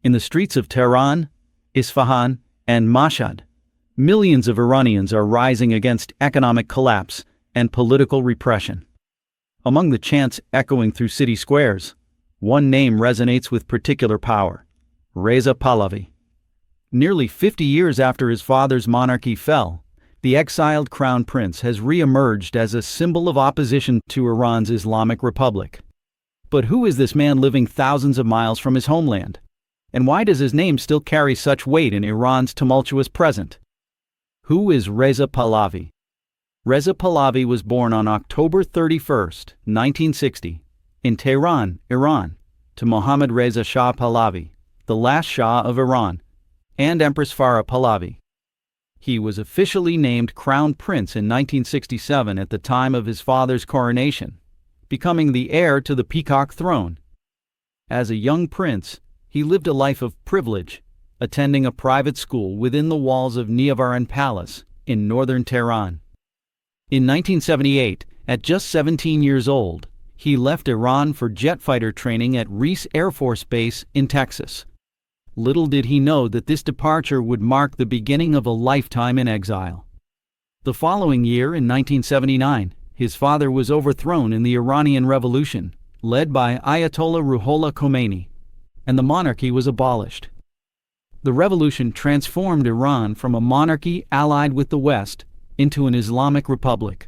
In the streets of Tehran, Isfahan, and Mashhad, millions of Iranians are rising against economic collapse and political repression. Among the chants echoing through city squares, one name resonates with particular power: Reza Pahlavi. Nearly 50 years after his father's monarchy fell, the exiled crown prince has re-emerged as a symbol of opposition to Iran's Islamic Republic. But who is this man living thousands of miles from his homeland? And why does his name still carry such weight in Iran's tumultuous present? Who is Reza Pahlavi? Reza Pahlavi was born on October 31, 1960, in Tehran, Iran, to Mohammad Reza Shah Pahlavi, the last Shah of Iran, and Empress Farah Pahlavi. He was officially named Crown Prince in 1967 at the time of his father's coronation, becoming the heir to the peacock throne. As a young prince, he lived a life of privilege, attending a private school within the walls of Niavaran Palace in northern Tehran. In 1978, at just 17 years old, he left Iran for jet fighter training at Reese Air Force Base in Texas. Little did he know that this departure would mark the beginning of a lifetime in exile. The following year, in 1979, his father was overthrown in the Iranian Revolution, led by Ayatollah Ruhollah Khomeini, and the monarchy was abolished. The revolution transformed Iran from a monarchy allied with the West into an Islamic Republic.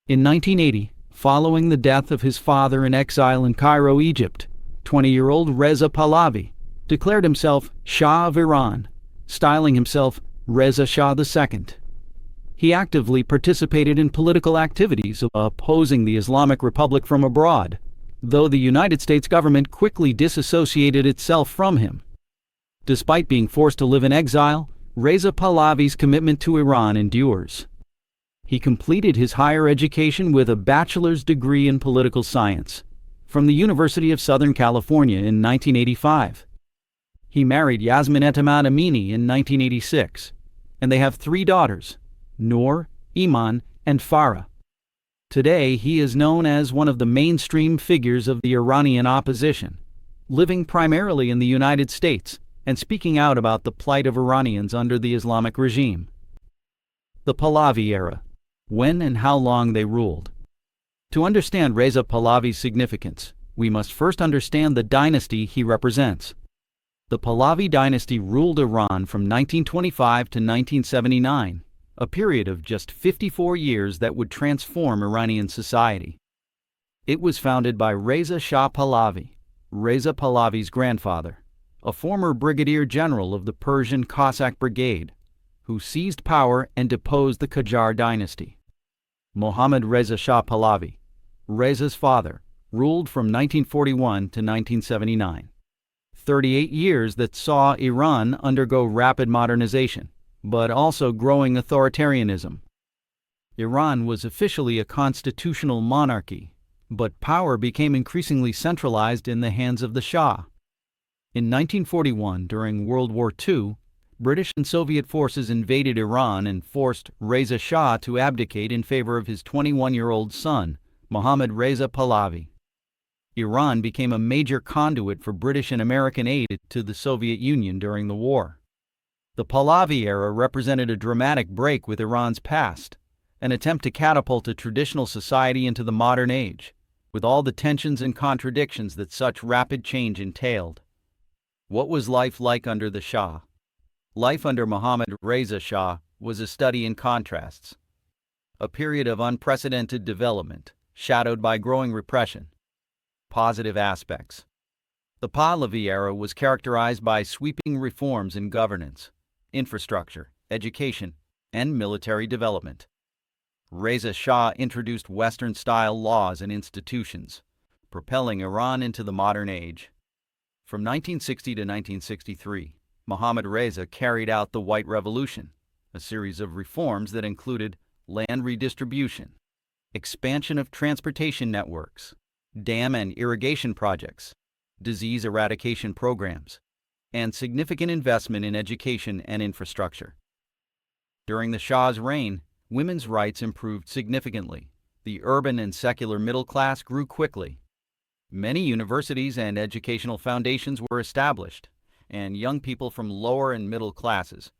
In 1980, following the death of his father in exile in Cairo, Egypt, 20-year-old Reza Pahlavi declared himself Shah of Iran, styling himself Reza Shah II. He actively participated in political activities opposing the Islamic Republic from abroad, though the United States government quickly disassociated itself from him. Despite being forced to live in exile, Reza Pahlavi's commitment to Iran endures. He completed his higher education with a bachelor's degree in political science from the University of Southern California in 1985. He married Yasmin Etemad Amini in 1986, and they have 3 daughters, Noor, Iman, and Farah. Today, he is known as one of the mainstream figures of the Iranian opposition, living primarily in the United States and speaking out about the plight of Iranians under the Islamic regime. The Pahlavi era: when and how long they ruled. To understand Reza Pahlavi's significance, we must first understand the dynasty he represents. The Pahlavi dynasty ruled Iran from 1925 to 1979, a period of just 54 years that would transform Iranian society. It was founded by Reza Shah Pahlavi, Reza Pahlavi's grandfather, a former brigadier general of the Persian Cossack Brigade, who seized power and deposed the Qajar dynasty. Mohammad Reza Shah Pahlavi, Reza's father, ruled from 1941 to 1979. 38 years that saw Iran undergo rapid modernization, but also growing authoritarianism. Iran was officially a constitutional monarchy, but power became increasingly centralized in the hands of the Shah. In 1941, during World War II, British and Soviet forces invaded Iran and forced Reza Shah to abdicate in favor of his 21-year-old son, Mohammad Reza Pahlavi. Iran became a major conduit for British and American aid to the Soviet Union during the war. The Pahlavi era represented a dramatic break with Iran's past, an attempt to catapult a traditional society into the modern age, with all the tensions and contradictions that such rapid change entailed. What was life like under the Shah? Life under Mohammad Reza Shah was a study in contrasts, a period of unprecedented development, shadowed by growing repression. Positive aspects. The Pahlavi era was characterized by sweeping reforms in governance, infrastructure, education, and military development. Reza Shah introduced Western-style laws and institutions, propelling Iran into the modern age. From 1960 to 1963, Mohammad Reza carried out the White Revolution, a series of reforms that included land redistribution, expansion of transportation networks, dam and irrigation projects, disease eradication programs, and significant investment in education and infrastructure. During the Shah's reign, women's rights improved significantly. The urban and secular middle class grew quickly. Many universities and educational foundations were established, and young people from lower and middle classes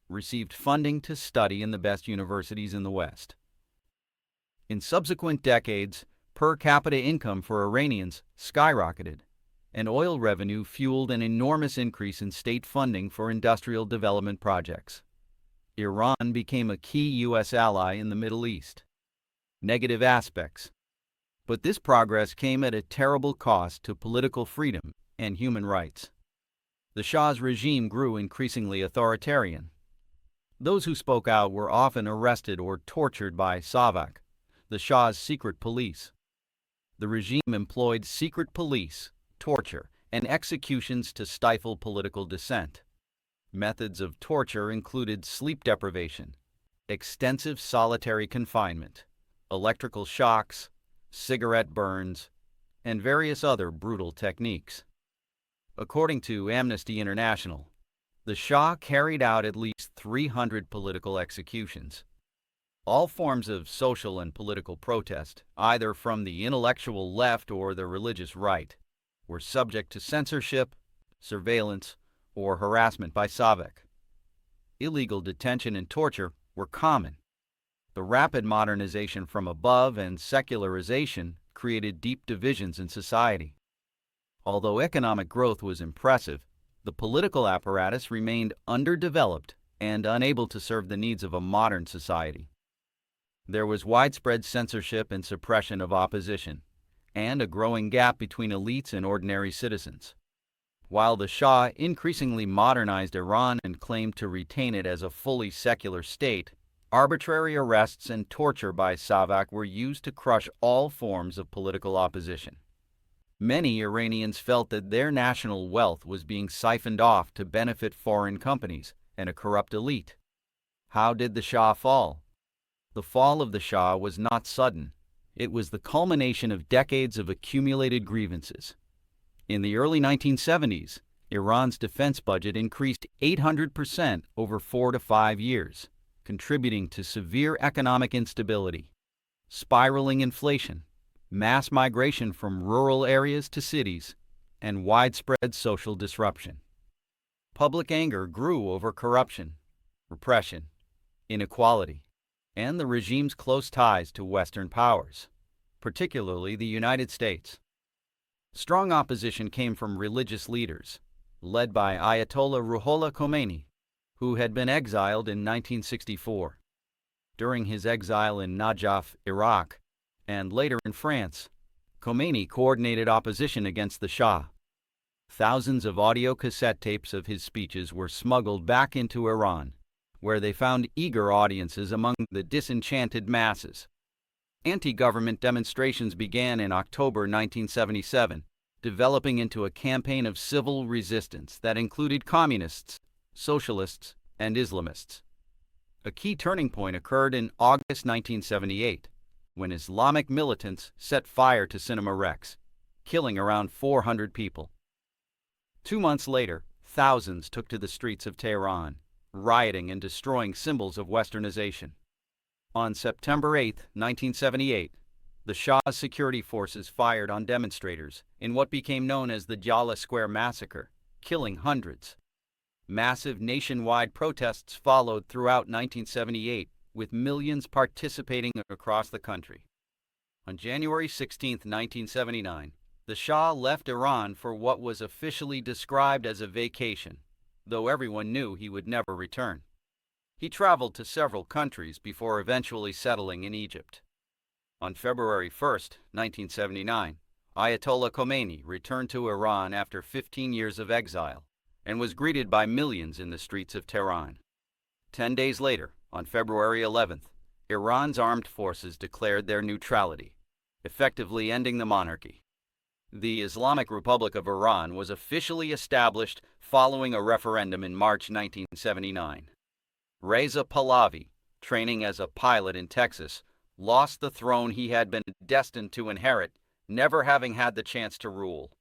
received funding to study in the best universities in the West. In subsequent decades, per capita income for Iranians skyrocketed, and oil revenue fueled an enormous increase in state funding for industrial development projects. Iran became a key U.S. ally in the Middle East. Negative aspects. But this progress came at a terrible cost to political freedom and human rights. The Shah's regime grew increasingly authoritarian. Those who spoke out were often arrested or tortured by Savak, the Shah's secret police. The regime employed secret police, torture, and executions to stifle political dissent. Methods of torture included sleep deprivation, extensive solitary confinement, electrical shocks, cigarette burns, and various other brutal techniques. According to Amnesty International, the Shah carried out at least 300 political executions. All forms of social and political protest, either from the intellectual left or the religious right, were subject to censorship, surveillance, or harassment by Savak. Illegal detention and torture were common. The rapid modernization from above and secularization created deep divisions in society. Although economic growth was impressive, the political apparatus remained underdeveloped and unable to serve the needs of a modern society. There was widespread censorship and suppression of opposition, and a growing gap between elites and ordinary citizens. While the Shah increasingly modernized Iran and claimed to retain it as a fully secular state, arbitrary arrests and torture by Savak were used to crush all forms of political opposition. Many Iranians felt that their national wealth was being siphoned off to benefit foreign companies and a corrupt elite. How did the Shah fall? The fall of the Shah was not sudden. It was the culmination of decades of accumulated grievances. In the early 1970s, Iran's defense budget increased 800% over 4 to 5 years, contributing to severe economic instability, spiraling inflation, mass migration from rural areas to cities, and widespread social disruption. Public anger grew over corruption, repression, inequality, and the regime's close ties to Western powers, particularly the United States. Strong opposition came from religious leaders, led by Ayatollah Ruhollah Khomeini, who had been exiled in 1964. During his exile in Najaf, Iraq, and later in France, Khomeini coordinated opposition against the Shah. Thousands of audio cassette tapes of his speeches were smuggled back into Iran, where they found eager audiences among the disenchanted masses. Anti-government demonstrations began in October 1977, developing into a campaign of civil resistance that included communists, socialists, and Islamists. A key turning point occurred in August 1978, when Islamic militants set fire to Cinema Rex, killing around 400 people. 2 months later, thousands took to the streets of Tehran, rioting and destroying symbols of Westernization. On September 8, 1978, the Shah's security forces fired on demonstrators in what became known as the Jala Square Massacre, killing hundreds. Massive nationwide protests followed throughout 1978, with millions participating across the country. On January 16, 1979, the Shah left Iran for what was officially described as a vacation, though everyone knew he would never return. He traveled to several countries before eventually settling in Egypt. On February 1, 1979, Ayatollah Khomeini returned to Iran after 15 years of exile and was greeted by millions in the streets of Tehran. 10 days later, on February 11th, Iran's armed forces declared their neutrality, effectively ending the monarchy. The Islamic Republic of Iran was officially established following a referendum in March 1979. Reza Pahlavi, training as a pilot in Texas, lost the throne he had been destined to inherit, never having had the chance to rule.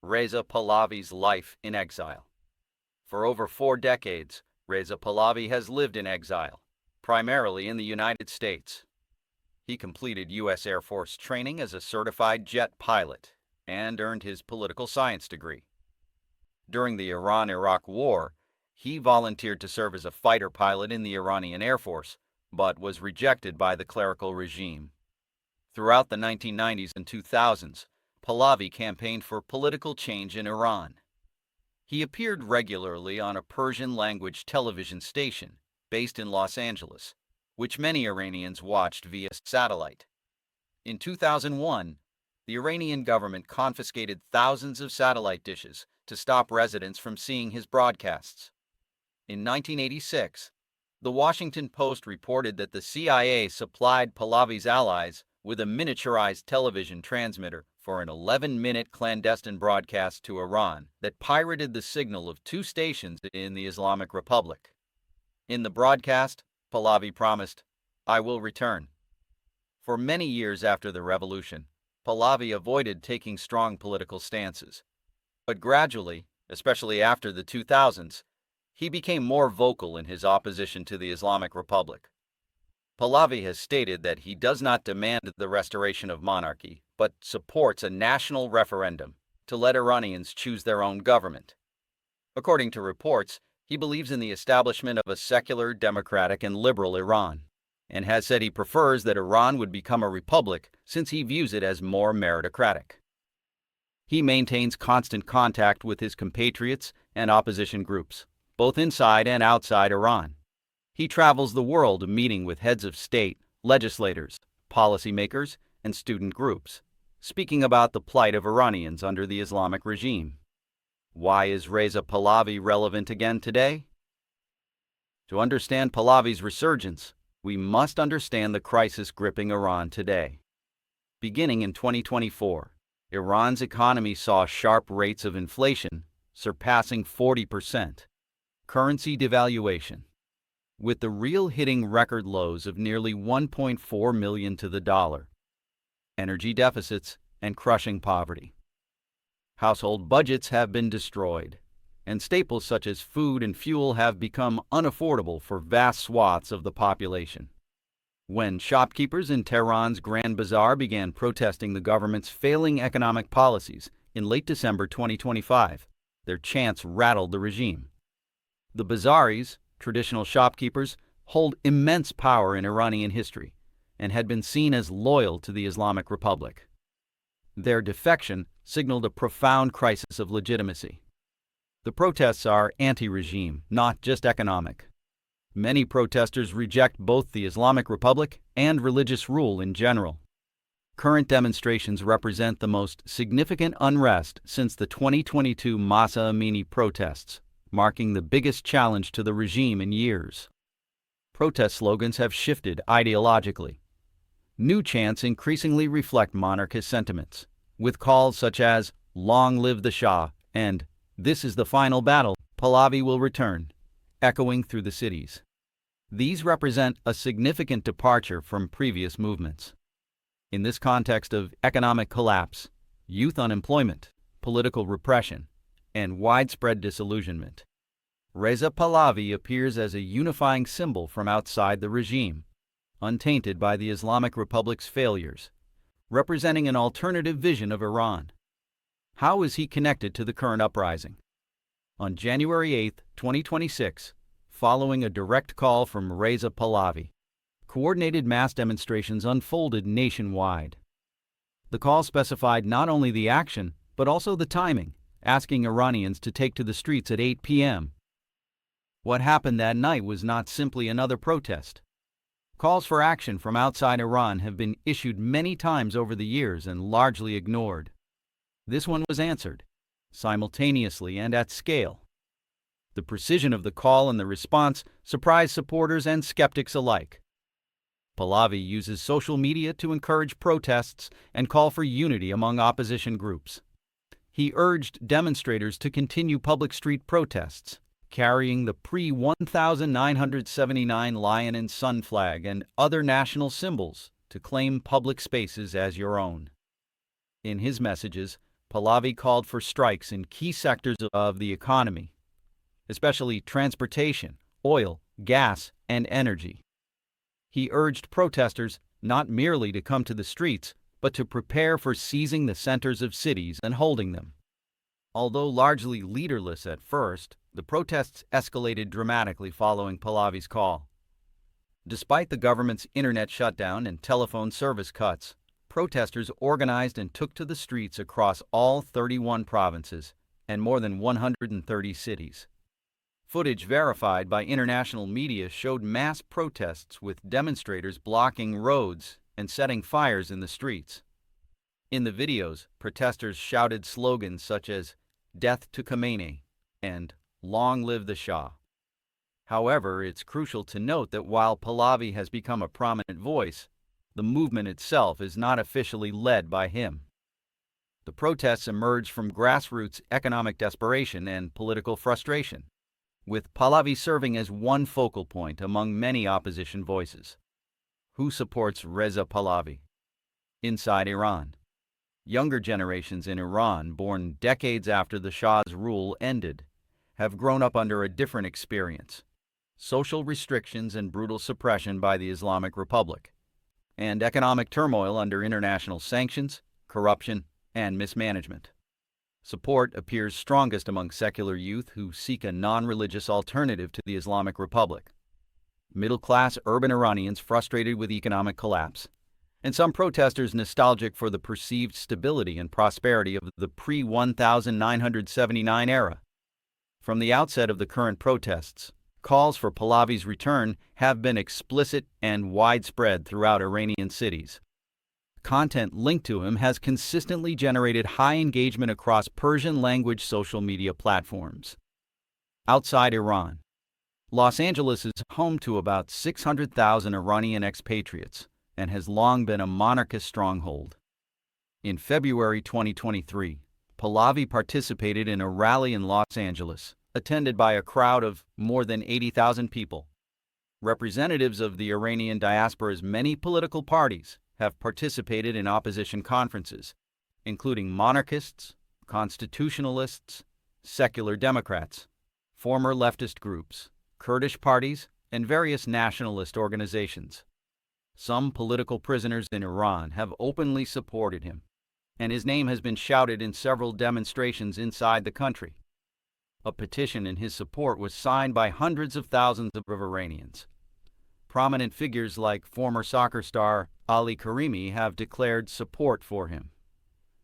Reza Pahlavi's life in exile. For over 4 decades, Reza Pahlavi has lived in exile, primarily in the United States. He completed U.S. Air Force training as a certified jet pilot and earned his political science degree. During the Iran-Iraq War, he volunteered to serve as a fighter pilot in the Iranian Air Force, but was rejected by the clerical regime. Throughout the 1990s and 2000s, Pahlavi campaigned for political change in Iran. He appeared regularly on a Persian-language television station based in Los Angeles, which many Iranians watched via satellite. In 2001, the Iranian government confiscated thousands of satellite dishes to stop residents from seeing his broadcasts. In 1986, The Washington Post reported that the CIA supplied Pahlavi's allies with a miniaturized television transmitter for an 11-minute clandestine broadcast to Iran that pirated the signal of two stations in the Islamic Republic. In the broadcast, Pahlavi promised, "I will return." For many years after the revolution, Pahlavi avoided taking strong political stances. But gradually, especially after the 2000s, he became more vocal in his opposition to the Islamic Republic. Pahlavi has stated that he does not demand the restoration of monarchy, but supports a national referendum to let Iranians choose their own government. According to reports, he believes in the establishment of a secular, democratic, and liberal Iran, and has said he prefers that Iran would become a republic since he views it as more meritocratic. He maintains constant contact with his compatriots and opposition groups, both inside and outside Iran. He travels the world meeting with heads of state, legislators, policymakers, and student groups, speaking about the plight of Iranians under the Islamic regime. Why is Reza Pahlavi relevant again today? To understand Pahlavi's resurgence, we must understand the crisis gripping Iran today. Beginning in 2024, Iran's economy saw sharp rates of inflation, surpassing 40%, currency devaluation, with the real hitting record lows of nearly 1.4 million to the dollar, energy deficits, and crushing poverty. Household budgets have been destroyed, and staples such as food and fuel have become unaffordable for vast swaths of the population. When shopkeepers in Tehran's Grand Bazaar began protesting the government's failing economic policies in late December 2025, their chants rattled the regime. The Bazaris, traditional shopkeepers, hold immense power in Iranian history and had been seen as loyal to the Islamic Republic. Their defection signaled a profound crisis of legitimacy. The protests are anti-regime, not just economic. Many protesters reject both the Islamic Republic and religious rule in general. Current demonstrations represent the most significant unrest since the 2022 Mahsa Amini protests, marking the biggest challenge to the regime in years. Protest slogans have shifted ideologically. New chants increasingly reflect monarchist sentiments, with calls such as "Long live the Shah" and "This is the final battle, Pahlavi will return," echoing through the cities. These represent a significant departure from previous movements. In this context of economic collapse, youth unemployment, political repression, and widespread disillusionment, Reza Pahlavi appears as a unifying symbol from outside the regime, untainted by the Islamic Republic's failures, representing an alternative vision of Iran. How is he connected to the current uprising? On January 8, 2026, following a direct call from Reza Pahlavi, coordinated mass demonstrations unfolded nationwide. The call specified not only the action, but also the timing, asking Iranians to take to the streets at 8 p.m. What happened that night was not simply another protest. Calls for action from outside Iran have been issued many times over the years and largely ignored. This one was answered, simultaneously and at scale. The precision of the call and the response surprised supporters and skeptics alike. Pahlavi uses social media to encourage protests and call for unity among opposition groups. He urged demonstrators to continue public street protests, carrying the pre-1979 lion and sun flag and other national symbols to claim public spaces as your own. In his messages, Pahlavi called for strikes in key sectors of the economy, especially transportation, oil, gas, and energy. He urged protesters not merely to come to the streets, but to prepare for seizing the centers of cities and holding them. Although largely leaderless at first, the protests escalated dramatically following Pahlavi's call. Despite the government's internet shutdown and telephone service cuts, protesters organized and took to the streets across all 31 provinces and more than 130 cities. Footage verified by international media showed mass protests with demonstrators blocking roads and setting fires in the streets. In the videos, protesters shouted slogans such as "Death to Khamenei" and "Long live the Shah." However, it's crucial to note that while Pahlavi has become a prominent voice, the movement itself is not officially led by him. The protests emerged from grassroots economic desperation and political frustration, with Pahlavi serving as one focal point among many opposition voices. Who supports Reza Pahlavi? Inside Iran. Younger generations in Iran, born decades after the Shah's rule ended, have grown up under a different experience: social restrictions and brutal suppression by the Islamic Republic, and economic turmoil under international sanctions, corruption, and mismanagement. Support appears strongest among secular youth who seek a non-religious alternative to the Islamic Republic, middle-class urban Iranians frustrated with economic collapse, and some protesters nostalgic for the perceived stability and prosperity of the pre-1979 era. From the outset of the current protests, calls for Pahlavi's return have been explicit and widespread throughout Iranian cities. Content linked to him has consistently generated high engagement across Persian-language social media platforms. Outside Iran, Los Angeles is home to about 600,000 Iranian expatriates and has long been a monarchist stronghold. In February 2023, Pahlavi participated in a rally in Los Angeles, attended by a crowd of more than 80,000 people. Representatives of the Iranian diaspora's many political parties have participated in opposition conferences, including monarchists, constitutionalists, secular Democrats, former leftist groups, Kurdish parties, and various nationalist organizations. Some political prisoners in Iran have openly supported him, and his name has been shouted in several demonstrations inside the country. A petition in his support was signed by hundreds of thousands of Iranians. Prominent figures like former soccer star Ali Karimi have declared support for him.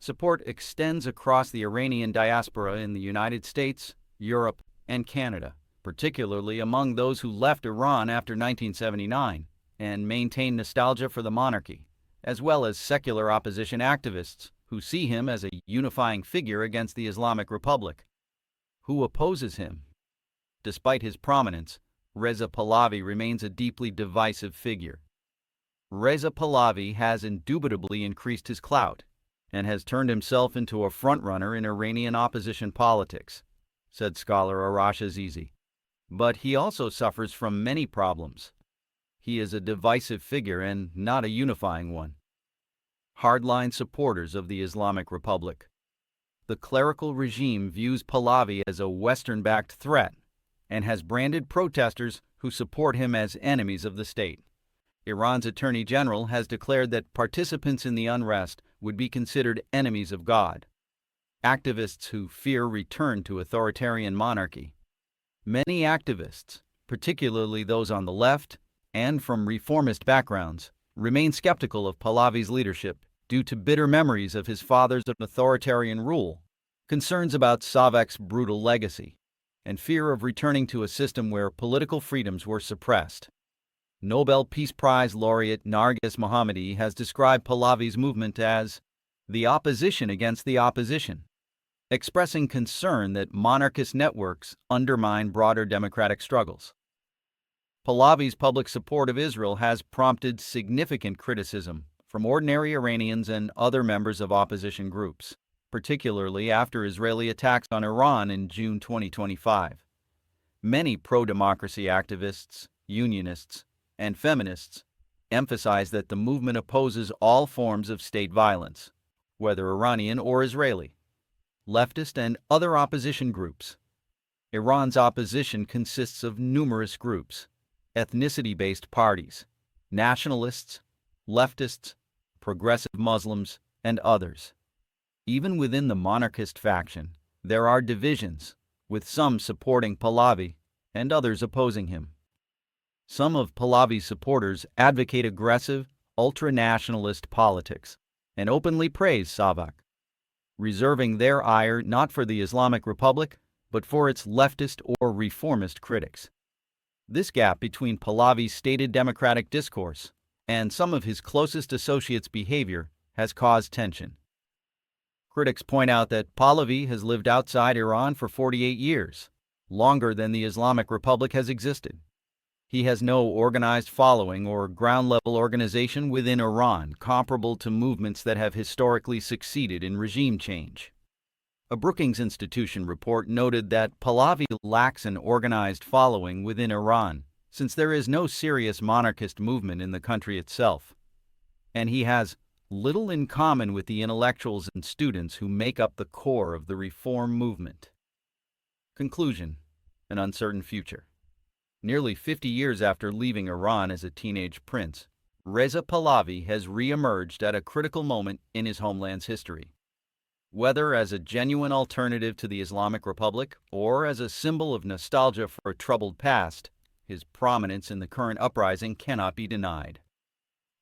Support extends across the Iranian diaspora in the United States, Europe, and Canada, particularly among those who left Iran after 1979 and maintain nostalgia for the monarchy, as well as secular opposition activists who see him as a unifying figure against the Islamic Republic. Who opposes him? Despite his prominence, Reza Pahlavi remains a deeply divisive figure. Reza Pahlavi has indubitably increased his clout and has turned himself into a frontrunner in Iranian opposition politics, said scholar Arash Azizi. But he also suffers from many problems. He is a divisive figure and not a unifying one. Hardline supporters of the Islamic Republic. The clerical regime views Pahlavi as a Western-backed threat and has branded protesters who support him as enemies of the state. Iran's Attorney General has declared that participants in the unrest would be considered enemies of God, activists who fear return to authoritarian monarchy. Many activists, particularly those on the left and from reformist backgrounds, remain skeptical of Pahlavi's leadership due to bitter memories of his father's authoritarian rule, concerns about Savak's brutal legacy, and fear of returning to a system where political freedoms were suppressed. Nobel Peace Prize laureate Narges Mohammadi has described Pahlavi's movement as the opposition against the opposition, expressing concern that monarchist networks undermine broader democratic struggles. Pahlavi's public support of Israel has prompted significant criticism from ordinary Iranians and other members of opposition groups, particularly after Israeli attacks on Iran in June 2025. Many pro-democracy activists, unionists, and feminists emphasize that the movement opposes all forms of state violence, whether Iranian or Israeli. Leftist and other opposition groups. Iran's opposition consists of numerous groups: ethnicity-based parties, nationalists, leftists, progressive Muslims, and others. Even within the monarchist faction, There are divisions, with some supporting Pahlavi and others opposing him. Some of Pahlavi's supporters advocate aggressive, ultra-nationalist politics and openly praise Savak, reserving their ire not for the Islamic Republic, but for its leftist or reformist critics. This gap between Pahlavi's stated democratic discourse and some of his closest associates' behavior has caused tension. Critics point out that Pahlavi has lived outside Iran for 48 years, longer than the Islamic Republic has existed. He has no organized following or ground-level organization within Iran comparable to movements that have historically succeeded in regime change. A Brookings Institution report noted that Pahlavi lacks an organized following within Iran, since there is no serious monarchist movement in the country itself, and he has little in common with the intellectuals and students who make up the core of the reform movement. Conclusion: an uncertain future. Nearly 50 years after leaving Iran as a teenage prince, Reza Pahlavi has re-emerged at a critical moment in his homeland's history. Whether as a genuine alternative to the Islamic Republic or as a symbol of nostalgia for a troubled past, his prominence in the current uprising cannot be denied.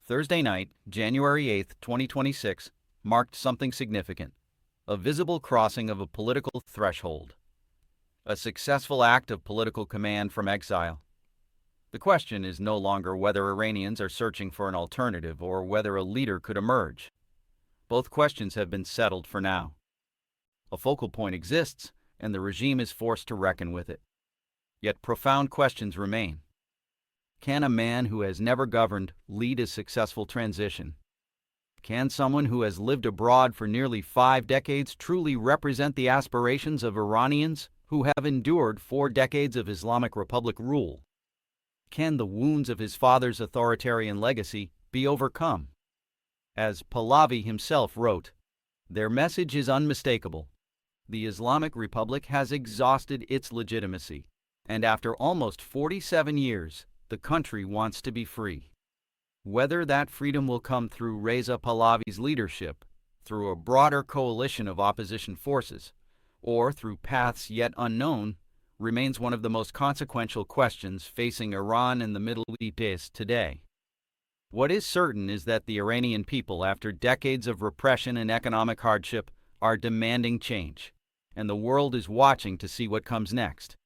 Thursday night, January 8, 2026, marked something significant: a visible crossing of a political threshold. A successful act of political command from exile. The question is no longer whether Iranians are searching for an alternative or whether a leader could emerge. Both questions have been settled for now. A focal point exists, and the regime is forced to reckon with it. Yet profound questions remain. Can a man who has never governed lead a successful transition? Can someone who has lived abroad for nearly 5 decades truly represent the aspirations of Iranians who have endured 4 decades of Islamic Republic rule? Can the wounds of his father's authoritarian legacy be overcome? As Pahlavi himself wrote, "Their message is unmistakable. The Islamic Republic has exhausted its legitimacy, and after almost 47 years, the country wants to be free." Whether that freedom will come through Reza Pahlavi's leadership, through a broader coalition of opposition forces, or through paths yet unknown, remains one of the most consequential questions facing Iran and the Middle East today. What is certain is that the Iranian people, after decades of repression and economic hardship, are demanding change, and the world is watching to see what comes next.